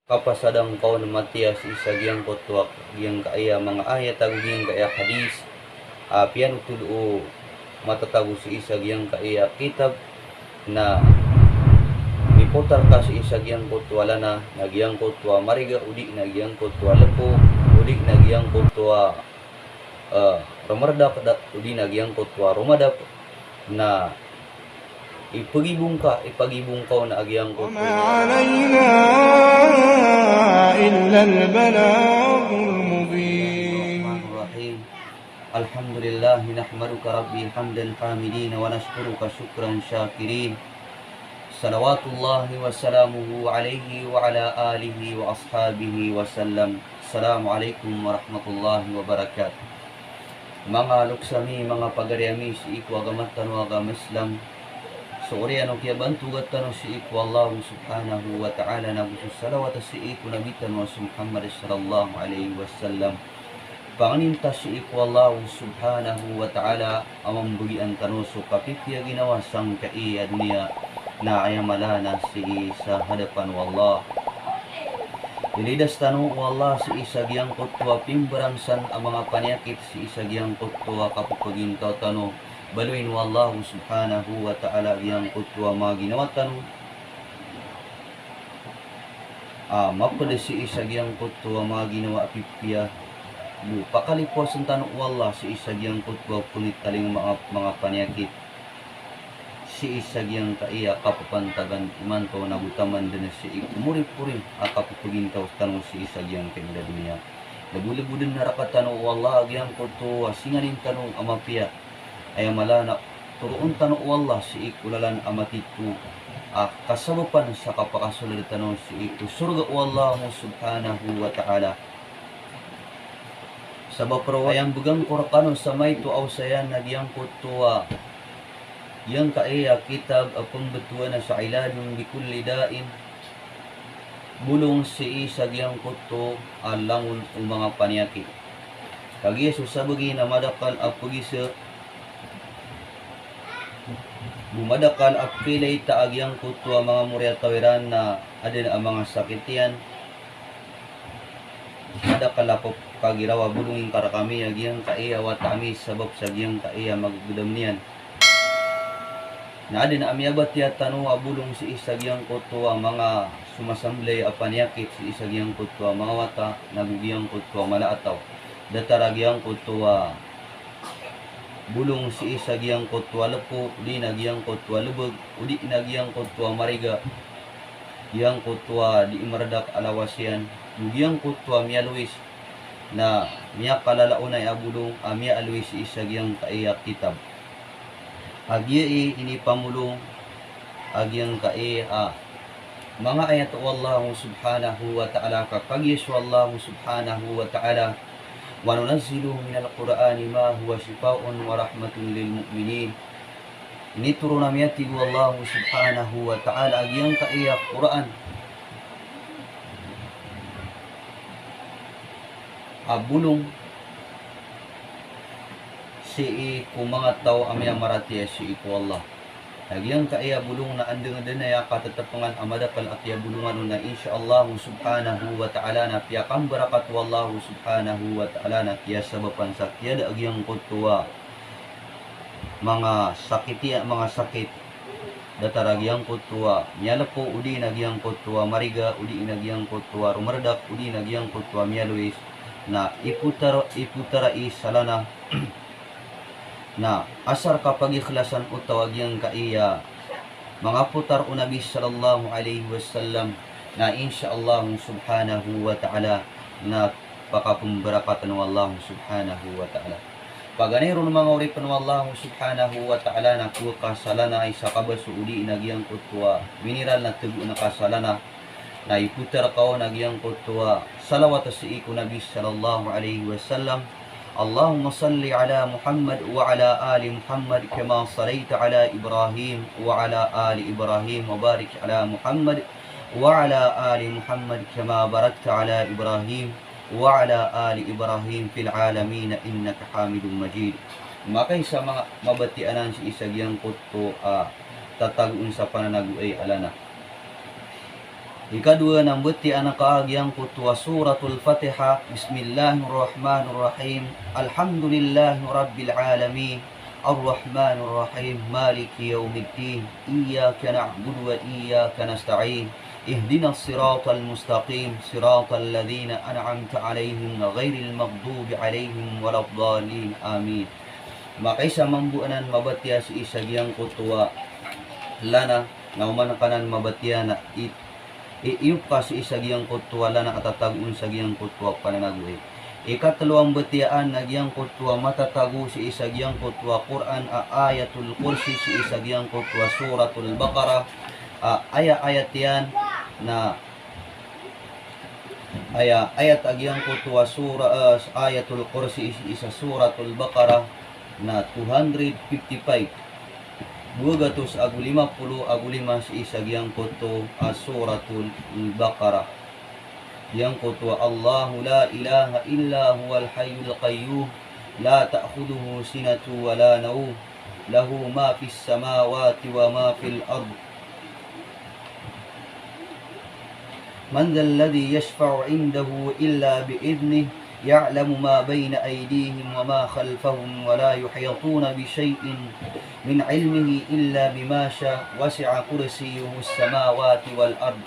kapasadang kaon Matias isa giyang kotwa giyang kaaya mga ayat ag giyang kaaya hadis pian tulo matatago si isa giyang kaaya kitab na iputar ka si isa giyang kotwa lana nagyang kotwa mariga udi nagyang kotwa lepo udi nagyang kotwa rumardap udi nagyang kotwa rumadap na ipagibong ka na agyang kotwa علينا إلا البلاغ المبين. Bismillahirrahmanirrahim. Alhamdulillah nahmaduka rabbi hamdan hamidin wa nashkuruka syukran syakirin. Salawatullahi wa salamuhu alaihi wa ala alihi wa ashabihi wa sallam. Assalamualaikum warahmatullahi wabarakatuh. Mga luksami, mga pagariami si iku agamatan wa agama Islam. So ori ano kaya bantugat tano si iku Allah subhanahu wa ta'ala na gusto salawat si iku nabitan wa Muhammad sallallahu alaihi wasallam. Panganinta si iku Allah subhanahu wa ta'ala amang bugian tano so kapitya ginawa sang kaiya dunia na ayamalana si sa hadapan wallah. Ilidas tano wallah si isa giyang kutwa pimbarangsan ang mga panyakit si isa giyang kutwa kapupagin tao tano baluin wallahu subhanahu wa ta'ala yang kutwa mga ginawa tano mapadasi isa giyang kutwa mga ginawa pipya pakalipos ang tanong wallah si isa giyang kutwa kulit taling mga panyakit si isa giyang kaiya kapapantagan imanto nabutaman din si ikumurip-purim akapupagin tao tanong si isa giyang kenda dunia labu-labu din narakat tanong wallah giyang kutwa singanin tanong amapya ay malana turuon tanong wallah si ikulalan amatitu kasabapan sa kapakasulad tanong si iku surga wallah subhanahu wa ta'ala sabab pro ayang bugang korakano sa may tuaw sayan nagyang kutuwa yang kaaya kitab apang betuan na sa iladong bikulli dain bulong si isa giyang kuto alangon ang mga panyakit kagi susabagi na madakal apagisa bumadakal at pilay taagyang kutwa mga murya tawiran na adin ang mga sakitian madakal ako kagirawa bulungin karakami agyang kaiya watami sabab sa agyang kaiya magdudam niyan na adin amyabat ya tanong bulong si isagyang kutwa mga sumasamblay apanyakit si isagyang kutwa mga wata nagugyang kutwa malaataw dataragyang kutwa bulong si isa giyang kotwa lepo di nagyang kotwa lubog udi nagyang kotwa mariga giyang kotwa di imaradak alawasyan giyang kotwa miya Luis na miya kalalaunay abulong miya Luis si isa giyang kaiyak kitab agyi ini pamulong agyang kaiya mga ayat wallahu subhanahu wa ta'ala kakagyesu wallahu subhanahu wa ta'ala وَنُنَزِّلُ مِنَ الْقُرْآنِ مَا هُوَ شِفَاءٌ وَرَحْمَةٌ لِلْمُؤْمِنِينَ ini turunam yati wallahu subhanahu wa ta'ala agyang kaiyak Quran abulong si iku mga tao amya maratiya si iku Allah agyang kaiya bulong na andeng din na katatapangan amadakal at ya bulungan na insyaallah subhanahu wa ta'ala na piyakang barakat wallahu subhanahu wa ta'ala na kaya sababan sa kiyada agyang kutwa mga sakit dataragyang kutwa miyala po udi nagyang kutwa mariga udi nagyang kutwa rumardak udi nagyang kutwa miyaluis na iputara isalana na asar kapag ikhlasan o tawagyang kaiya mga putar o Nabi sallallahu alaihi wasallam na insyaallah subhanahu wa ta'ala na pakapumbarakatan ng Allah subhanahu wa ta'ala paganero ng mga uripan ng Allah subhanahu wa ta'ala na kuwa kasalana ay sa kabaso uli nagyang kutwa mineral na tugo na kasalana na iputar kao nagyang kutwa salawat sa iku Nabi sallallahu alaihi wasallam اللهم صل على محمد وعلى آل محمد كما صليت على إبراهيم وعلى آل إبراهيم وبارك على محمد وعلى آل محمد كما باركت على إبراهيم وعلى آل إبراهيم في العالمين إنك حامد مجيد makay sa mga mabatianan si isagyang kuto tatagun sa pananagu ay alana Ikadua ng beti anak kaagyang kutwa suratul Fatiha. Bismillahirrahmanirrahim. Alhamdulillahi rabbil alamin. Ar-Rahmanir Rahim. Maliki yaumiddin. Iyyaka na'budu wa iyyaka nasta'in. Ihdinas siratal mustaqim. Siratal ladzina an'amta 'alaihim ghairil maghdubi 'alaihim waladdallin. Amin. Makaisa mambuanan mabatya si isagyang kutwa lana nga uman kanan mabatya na iyup ka si isagyang kutwa lana atatagun sa giyang kutwa pananaguhi. Ikatlo ang batiyaan na giyang kutwa matatagu si isagyang kutwa Quran ayatul kursi si isagyang kutwa suratul Baqarah. Ayat yan na ayat agyang kutwa ayatul kursi isa suratul Baqarah na 255. 250 agu 5 si isagyang kuto suratul Baqarah. Yang kuto Allahu la ilaha illa huwal hayyul qayyum la ta'khudhuhu sinatu wa la nawm lahu ma fis samawati wa ma fil ard. Man dhal ladhi yashfa'u 'indahu illa bi idnihi يعلم ما بين أيديهم وما خلفهم ولا يحيطون بشيء من علمه إلا بما شاء وسع كرسيه السماوات والأرض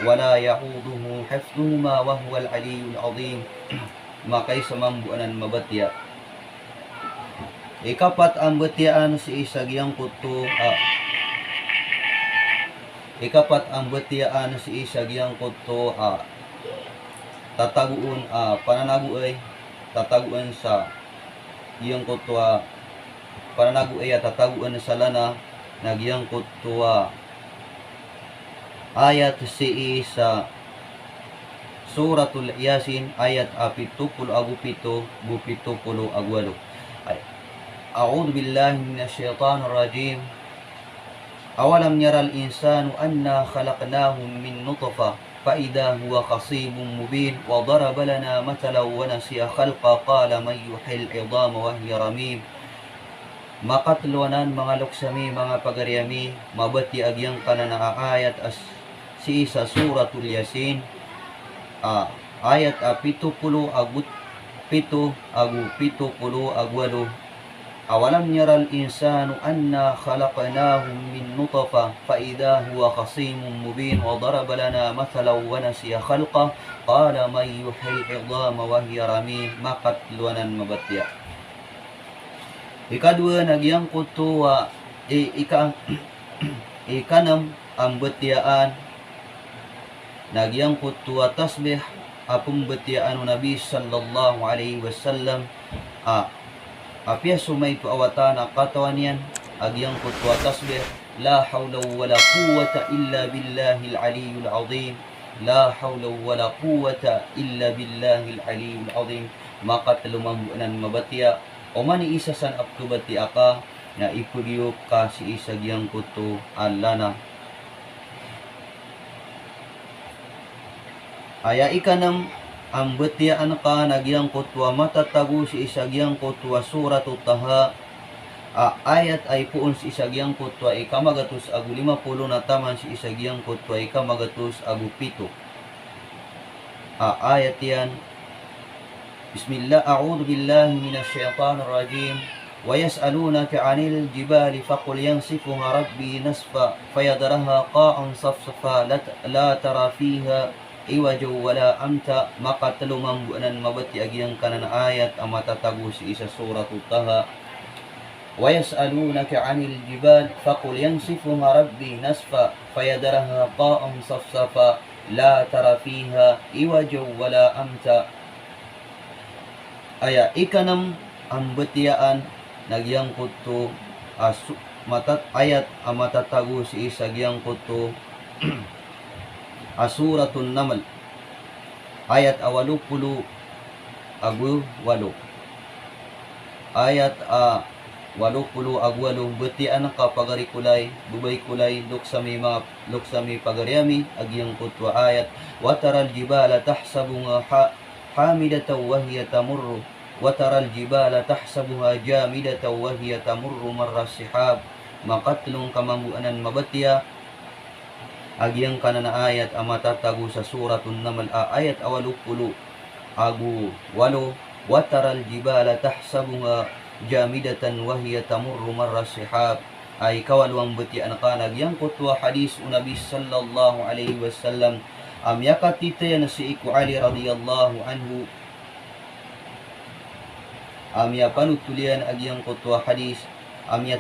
ولا يعوده حفظهما وهو العلي العظيم. Makay sa mambuanan mabatya. Ikapat ang batyaan si isagyang kuto ikapat ang batyaan si isagyang kuto tataguan pananaguay tataguan sa iyang kutwa pananaguay tataguan sa lana nagyang kutwa ayat si sa suratul Yasin ayat 70 agu 7 70 agu 8. A'udzu billahi minasyaitonir rajim. Awalam yaral insanu anna khalaqnahu min nutfah فإذا هو خصيم مبين وضرب لنا مثلا ونسي خلقا قال من يحيي العظام وهي رميم. Makatluanan mga luksami mga pagaryami mabati agyang kanana ayat si sa suratul Yasin ayat 70 agut 7 agu 70 agu 8. Awalam yaral insanu anna khalaqnahum min nutfah fa idza huwa khasimun mubin wa daraba lana mathalan wa nasiya khalqa qala man yuhyil 'idhama wa hiya ramim. Makatluanan mabatya. Ikadua nagyang kutuwa ikanam ang batyaan nagyang kutuwa tasbih apong batyaan Nabi sallallahu alaihi wasallam apya sumay paawatan ang katawan yan agyang kutwa tasbih la hawla wala quwwata illa billahil aliyyul azim. La hawla wala quwwata illa billahil aliyyul azim. Makatlumamunan mabatya o mani isa san aptubati aka na ipudyo ka si isagyang kuto alana aya ikanam ang batyaan ka nagyang kutwa matatagu si isagyang kutwa suratul Taha ayat ay puon si isagyang kutwa ikamagatus agu 50 na taman si isagyang kutwa ikamagatus agu 7 ayat yan. Bismillah a'udzu billahi minasyaitonir rajim. Wa yas'alunaka 'anil jibali faqul yansifuha rabbi nasfa fayadaraha qa'an safsafa la tara fiha iwajo wala amta. Makatlumamuanan mabati agyang kanan ayat ang matatago si isa suratul Taha. Wa yas'alunaka 'anil jibal faqul yansifuha rabbi nasfa fayadaraha qa'an safsafa la tara fiha iwajo wala amta. Aya ikanam ang batyaan nagyang kuto ayat ang matatago si isa gyang kuto Suratul Naml ayat 80 agu 8 ayat 80 agu 8 betian ka pagarikulay bubay kulay luksami pagaryami agyang kutwa ayat wataral jibala tahsabuha hamidatan wa hiya tamurru wataral jibala tahsabuha jamidatan wa hiya tamurru marras sihab. Makatlong kamambuanan mabatya Agyang kanana ayat amatatago sa suratun namal ayat awalupulu agu walo wataral jibala tahsabuha jamidatan wahiya tamurru marra sihab ay kawaluang beti anakanag yang kutwa hadis Nabi sallallahu alaihi wasallam yakatita na si Iku Ali radhiyallahu anhu panutulian agyang kutwa hadis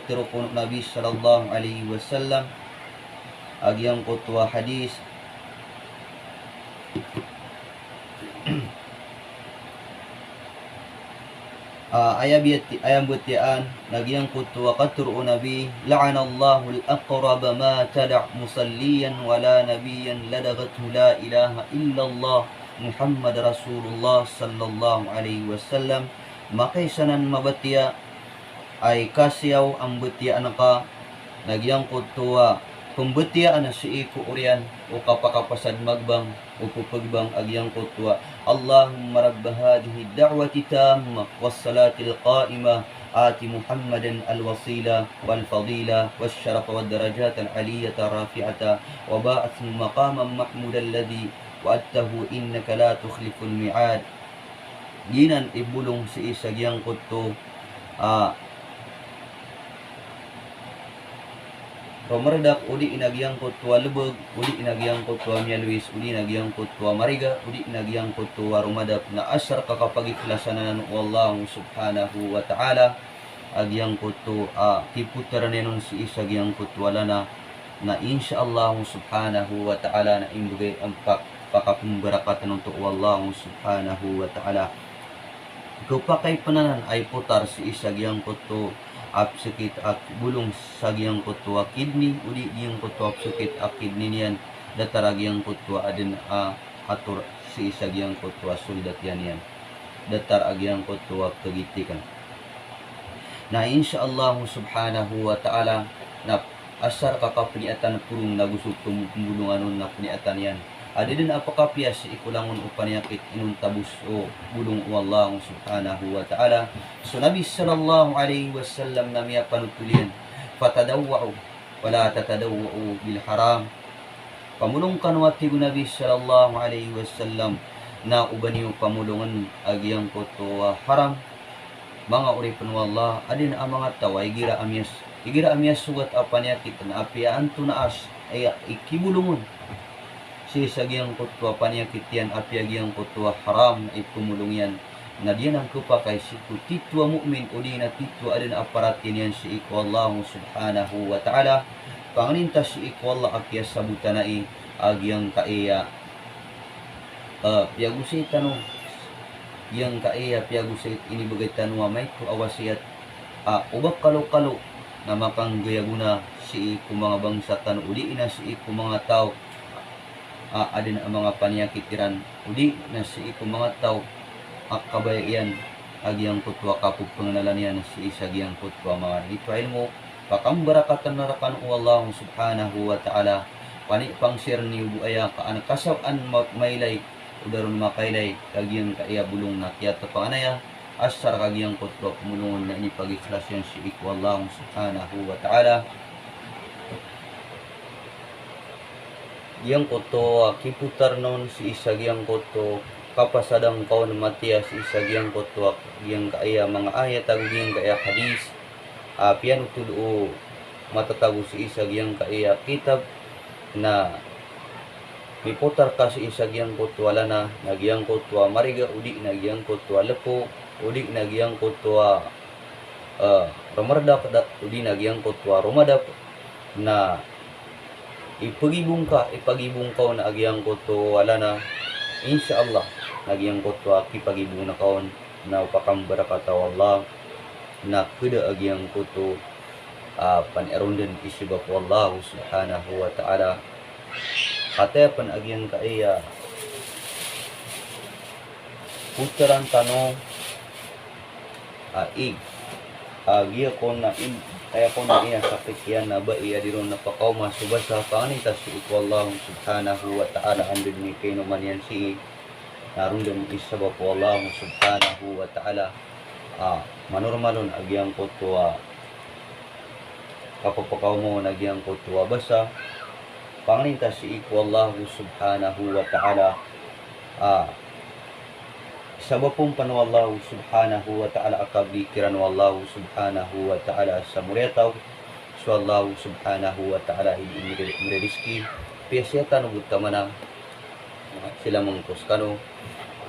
tirukun Nabi sallallahu alaihi wasallam agyang kutwa hadis ayam butian nagyang kutwa katru nabi la'anallahu al-aqrab ma tada' musalliyan wala nabiyyan ladagathu la ilaha illallah Muhammad Rasulullah sallallahu alaihi wasallam makaisanan mabatia ay kasyaw ang butian ka nagyang kutwa pembetian si Iku urian o kapakapasad magbang o pupagbang agyang kutwa Allahumma rabb hadhihi ad-da'wati tamma was-salati al-qa'imah ati Muhammadan al-wasila wal-fadila wash-sharafa wad-darajat al-'aliyyata rafi'ata wa ba'athhu maqaman mahmudan alladhi wa'adtahu innaka la tukhliful mi'ad. Ginan ibulong si isagyang kutto Romerdak udi inagyang kutwa lubog, udi inagyang kutwa Mialuis, udi inagyang kutwa Mariga, udi inagyang kutwa Rumadap na asar kakapagiklasanan wallahu subhanahu wa ta'ala agyang kutwa kiputaran nun si isagyang kutwa lana na insyaallah subhanahu wa ta'ala na imbugay ang pakapumbarakatan untuk wallahu subhanahu wa ta'ala. Kupakay pananan ay putar si isagyang kutwa apsukit ak bulong sagyang kutwa kidney uli yung kutwa apsukit ak kidney niyan datarag yung kutwa adin atur si sagyang kutwa suldat yan datar agyang kutwa kagitikan na insyaallah subhanahu wa ta'ala na asar kakapniatan purong nagusog tumulungan na pniatan yan adi din apakapya si ikulangon upanyakit inun tabus o bulong wallahu subhanahu wa ta'ala. So Nabi sallallahu alaihi wasallam namiya panutulian fatadawwa'u wala tatadawwa'u bil haram pamulong kanwati Nabi sallallahu alaihi wasallam na ubaniyo pamulungan agyang koto haram mga uripon wallah adin ang mga taway igira amyas sugat apanyakit na apyaan to naas ay ikibulungon si sagyang kutwa panyakitian apiagyang kutwa haram na ipumulong yan na diyan ang kupakay si titwa mu'min o di na titwa adin aparatin yan si Iku Allah subhanahu wa ta'ala panganintas si Iku Allah akya sabutan na agyang kaiya piagusit tanong yang kaiya piagusit inibagay tanong may ko awasiyat ubak kalo-kalo na makang gayaguna si Iku mga bangsa tanong uli na si Iku mga tao adin ang mga panyakitiran udi na si Iku mga tao akabayan agyang kutwa kapug panganalan yan si isagyang kutwa mga ritual mo pakambarakatan narakan Allah subhanahu wa ta'ala pani pang share ni buaya ka kasawan mailay udaron makailay kagyang kaya bulong na kiyata panganaya asar kagyang kutwa pumulungan na inipagiklas yan si Iku Allah subhanahu wa ta'ala. Yang koto kiputar non si isagyang koto kapasadang kaon matiya si isagyang koto yang kaya mga ayat ang yang kaya hadis piano tulo matatago si isagyang kaya kitab na kiputar ka si isagyang koto wala na nagyang koto Mariga udi nagyang koto lepo udi nagyang koto Romardak udi nagyang koto Rumadap na ipagibong ka na agyang koto wala na insyaallah nagyang koto kipagibong na kaon na upakambarakata wallah na kuda agyang koto panerundan isibak wallahu subhanahu wa ta'ala katapan agyang kaya putaran tanong agya ko na kaya ko na iya sakit yan na ba iya diron napakaw masubasa panganitas si Iku Allah subhanahu wa ta'ala andun ni kayo naman yan si narundan isa ba po Allah subhanahu wa ta'ala manormalon agyang kutwa kapapakaw mo nagyang kutwa basa Panganinta si iku Allah subhanahu wa ta'ala. Sabapun panu Allah subhanahu wa ta'ala akabikiran wallahu subhanahu wa ta'ala sa muriataw. So Allah subhanahu wa ta'ala rizki. Piyasiyatan ubutamana sila mangkus kano.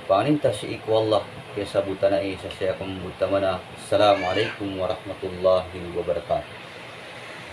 Panganinta si iku Allah. Kaya sabutan na sa siya kung butamana. Assalamualaikum warahmatullahi wabarakatuh.